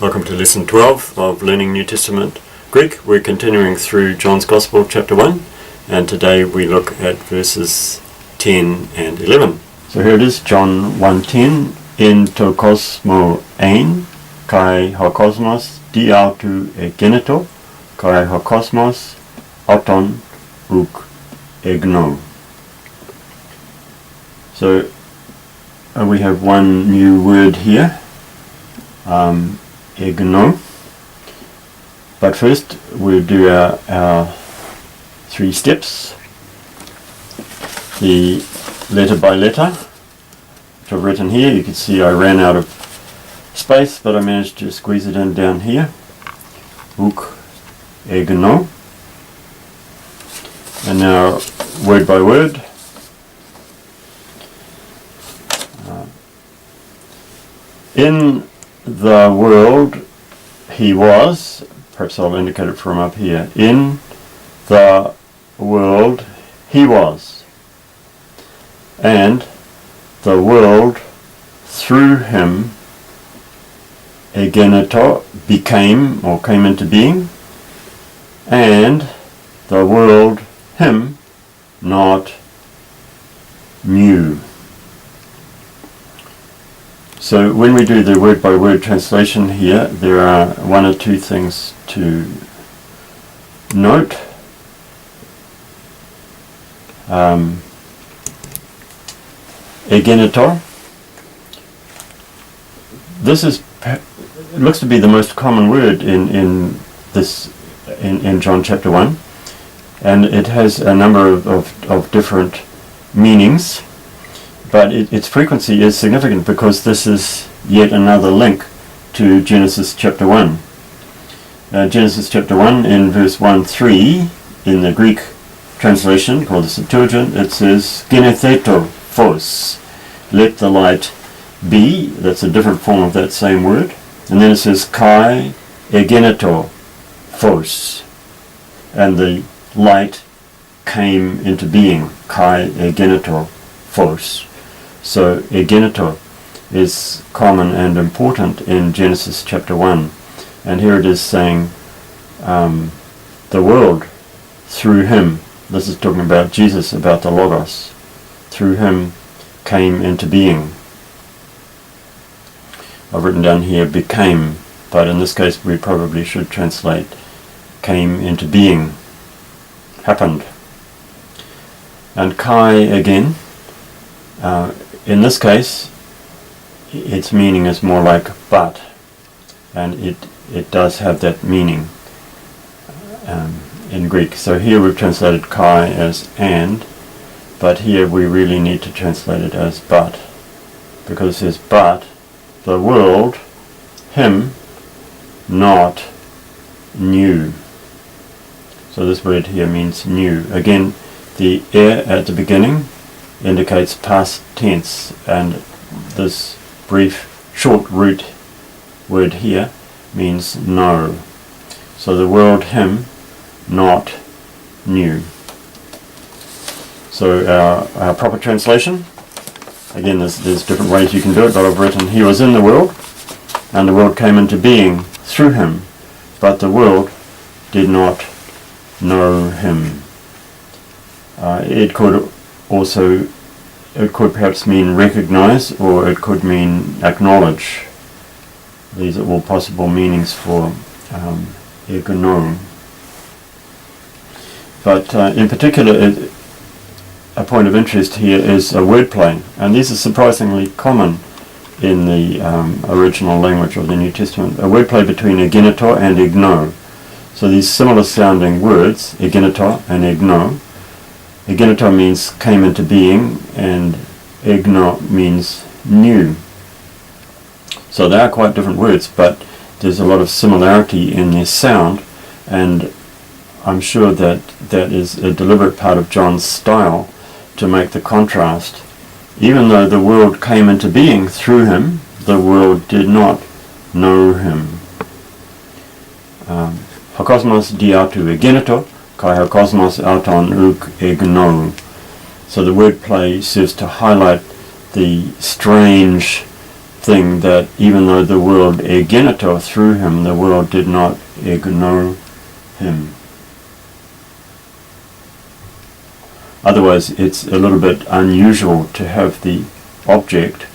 Welcome to Lesson 12 of Learning New Testament Greek. We're continuing through John's Gospel, chapter 1, and today we look at verses 10 and 11. So here it is, John 1:10. En to kosmo ein, kai ho kosmos diautu egeneto, kai ho kosmos auton uk egno. So we have one new word here, egno. But first we'll do our 3 steps. The letter by letter, which I've written here. You can see I ran out of space, but I managed to squeeze it in down here. Uk egno. And now word by word. In the world he was, perhaps I'll indicate it from up here. In the world he was, and the world through him egeneto became or came into being, and the world him not knew. So when we do the word by word translation here, there are one or two things to note. Egeneto. This is, it looks to be the most common word in John chapter 1, and it has a number of different meanings. But its frequency is significant because this is yet another link to Genesis chapter 1. Genesis chapter 1 in verse 1-3, in the Greek translation called the Septuagint, it says, Genetheto phos, let the light be. That's a different form of that same word. And then it says, kai egeneto phos, and the light came into being. Kai egeneto phos. So egeneto is common and important in Genesis chapter 1. And here it is saying the world through him, this is talking about Jesus, about the Logos, through him came into being. I've written down here became, but in this case we probably should translate came into being, happened. And kai again, in this case, its meaning is more like but, and it does have that meaning in Greek. So here we've translated kai as and, but here we really need to translate it as but, because it says, but the world, him, not knew. So this word here means knew. Again, the at the beginning indicates past tense, and this brief short root word here means know. So the world him not knew. So our proper translation, again there's different ways you can do it, but I've written he was in the world, and the world came into being through him, but the world did not know him. It could perhaps mean recognize, or it could mean acknowledge. These are all possible meanings for egono. But in particular, a point of interest here is a wordplay, and these are surprisingly common in the original language of the New Testament. A wordplay between egeneto and egno. So these similar sounding words, egeneto and egno. Egeneto means came into being, and egno means new. So they are quite different words, but there's a lot of similarity in their sound, and I'm sure that is a deliberate part of John's style to make the contrast. Even though the world came into being through him, the world did not know him. Hakosmos diautu egeneto, kai hakosmos auton uk egno. So the wordplay serves to highlight the strange thing, that even though the world egeneto through him, the world did not egno him. Otherwise, it's a little bit unusual to have the object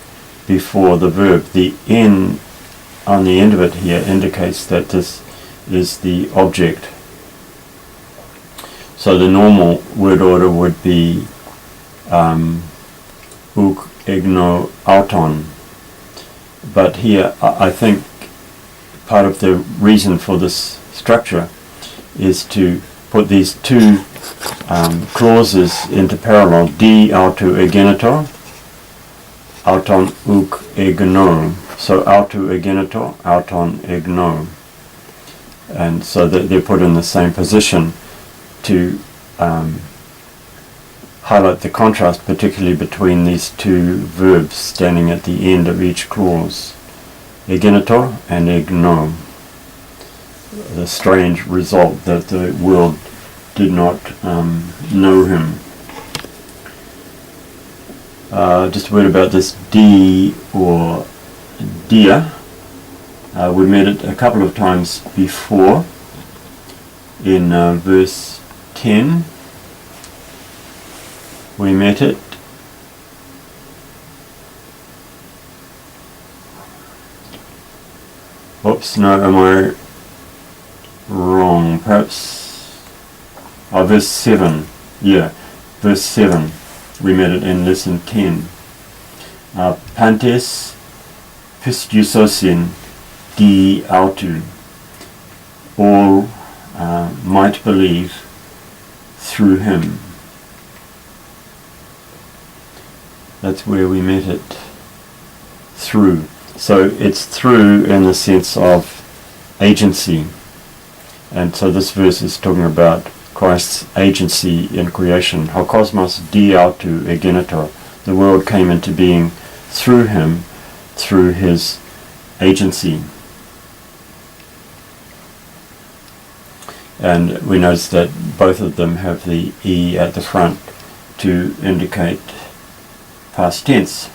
before the verb. The N on the end of it here indicates that this is the object. So the normal word order would be uk, egno, auton. But here I think part of the reason for this structure is to put these two clauses into parallel. D auto egenetor, auton uk egno. So auto egenetor, auton egno. And so that they're put in the same position to highlight the contrast, particularly between these two verbs standing at the end of each clause. Egenetor and egno. The strange result that the world did not know him. Just a word about this D or dia. We met it a couple of times before in verse 10. We met it. Oops, no, am I wrong? Perhaps, verse 7. Yeah, verse 7. We met it in lesson 10. Pantes pistusosin di autu. All might believe through him. That's where we met it. Through. So it's through in the sense of agency. And so this verse is talking about Christ's agency in creation. Ho cosmos di autu egenetor. The world came into being through him, through his agency. And we notice that both of them have the E at the front to indicate past tense.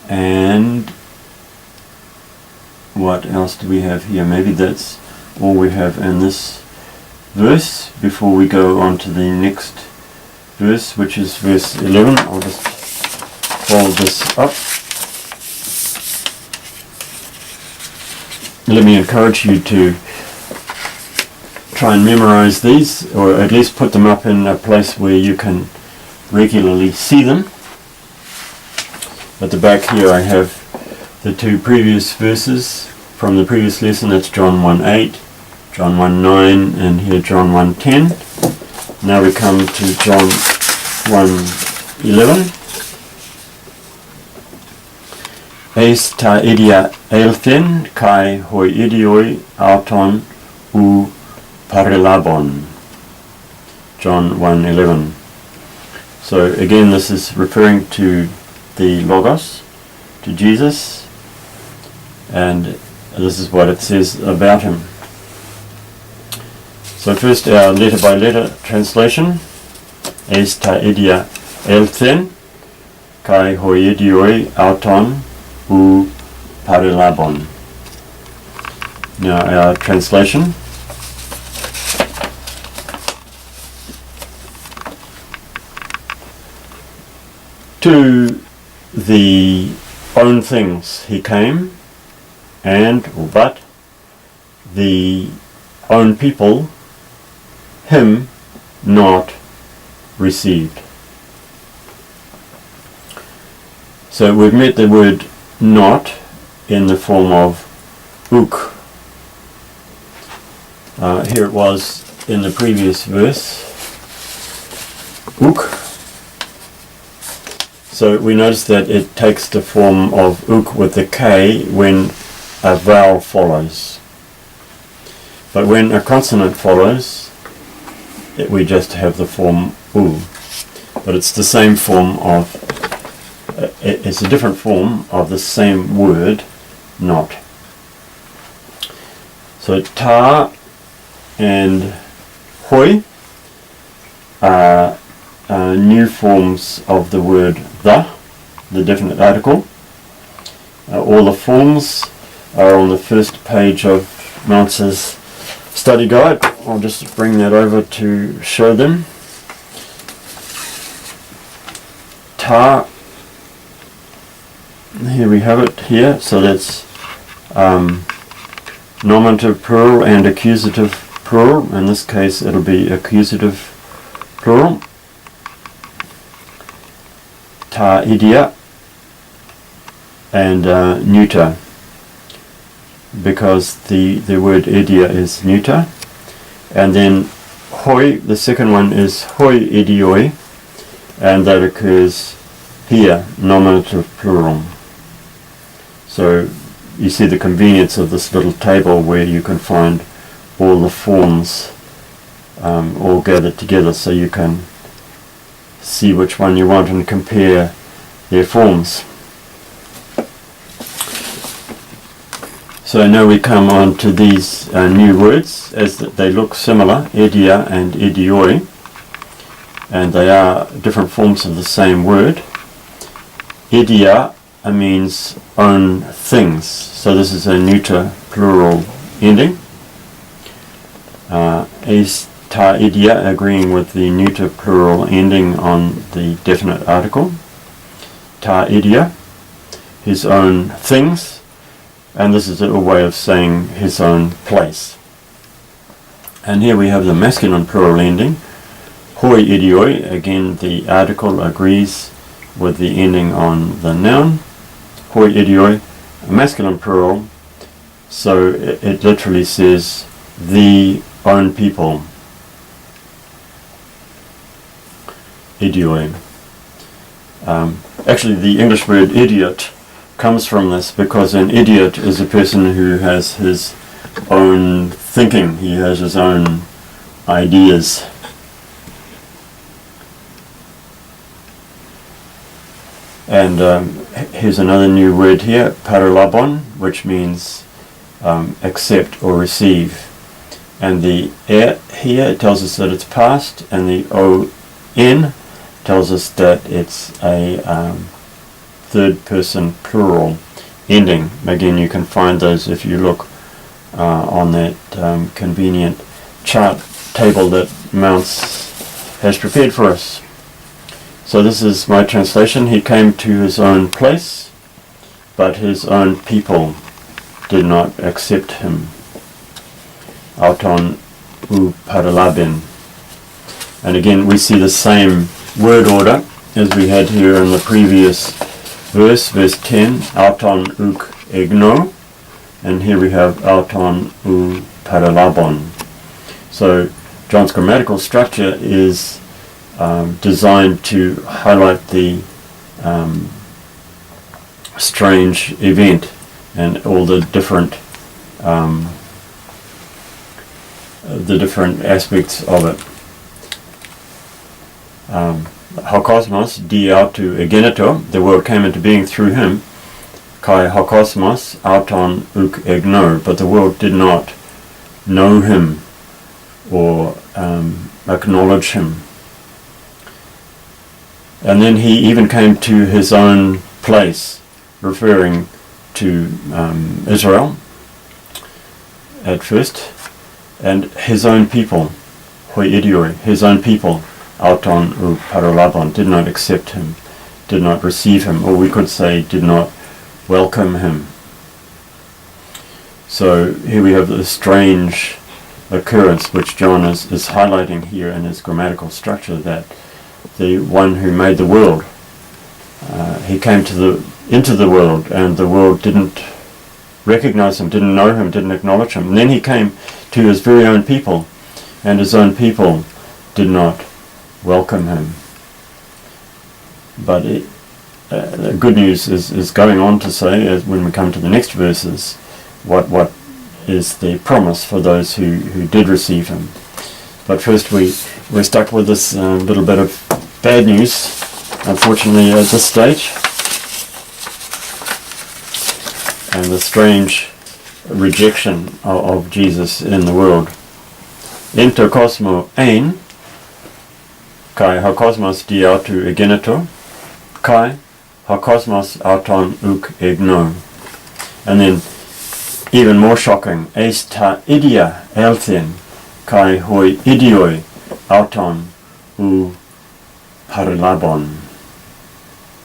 And what else do we have here? Maybe that's all we have in this verse before we go on to the next verse, which is verse 11. I'll just fold this up. Let me encourage you to try and memorize these, or at least put them up in a place where you can regularly see them. At the back here I have the two previous verses from the previous lesson. That's John 1:8, John 1:9, and here John 1:10. Now we come to John 1:11. Eis ta idia elthen kai hoi idioi auton u parelabon. John 1:11. So again, this is referring to the Logos, to Jesus, and this is what it says about him. So first our letter by letter translation. Eis ta idia elthen kai hoi idioi auton u parelabon. Now our translation. To the own things he came, but the own people him not received. So we've met the word not in the form of uk. Here it was in the previous verse, uk. So we notice that it takes the form of uk with the K when a vowel follows. But when a consonant follows, we just have the form u. But it's the same form of, it's a different form of the same word, not. So ta and hoi are new forms of the word the definite article, All the forms are on the first page of Mounce's study guide. I'll just bring that over to show them. Ta, here we have it here, so that's nominative plural and accusative plural. In this case it'll be accusative plural. Ta idia and neuter, because the word idia is neuter. And then hoi, the second one is hoi idioi, and that occurs here, nominative plural. So you see the convenience of this little table where you can find all the forms all gathered together, so you can see which one you want and compare their forms. So now we come on to these new words, as they look similar, idia and idioi, and they are different forms of the same word. Idia means own things, so this is a neuter plural ending. Is ta idia agreeing with the neuter plural ending on the definite article. Ta idia, his own things, and this is a way of saying his own place. And here we have the masculine plural ending. Hoi idioi, again the article agrees with the ending on the noun. Hoi idioi, a masculine plural, so it literally says the own people. Idioi. Actually the English word idiot comes from this, because an idiot is a person who has his own thinking, he has his own ideas. And here's another new word here, paralabon, which means accept or receive. And the here tells us that it's past, and the on tells us that it's a third person plural ending. Again, you can find those if you look on that convenient chart table that Mounce has prepared for us. So this is my translation. He came to his own place, but his own people did not accept him. Auton u paralabin. And again we see the same word order as we had here in the previous verse 10, auton uk egno, and here we have auton u paralabon. So John's grammatical structure is designed to highlight the strange event and all the different aspects of it. Hokosmos, di autu egeneto, the world came into being through him. Kai hokosmos auton uk egno, but the world did not know him or acknowledge him. And then he even came to his own place, referring to Israel at first, and his own people, hoi idioi, his own people, auton u paralabon, did not accept him, did not receive him, or we could say did not welcome him. So here we have the strange occurrence which John is highlighting here in his grammatical structure, that the one who made the world, he came into the world, and the world didn't recognize him, didn't know him, didn't acknowledge him. And then he came to his very own people, and his own people did not welcome him. But the good news is going on to say, as when we come to the next verses, what is the promise for those who did receive him. But first we're stuck with this little bit of bad news, unfortunately, at this stage, and the strange rejection of Jesus in the world. Ento cosmo ein, kai hokosmos di autu egeneto, kai hokosmos auton uk egno. And then, even more shocking, eis ta idia elthin, kai hoi idioi auton u parlabon.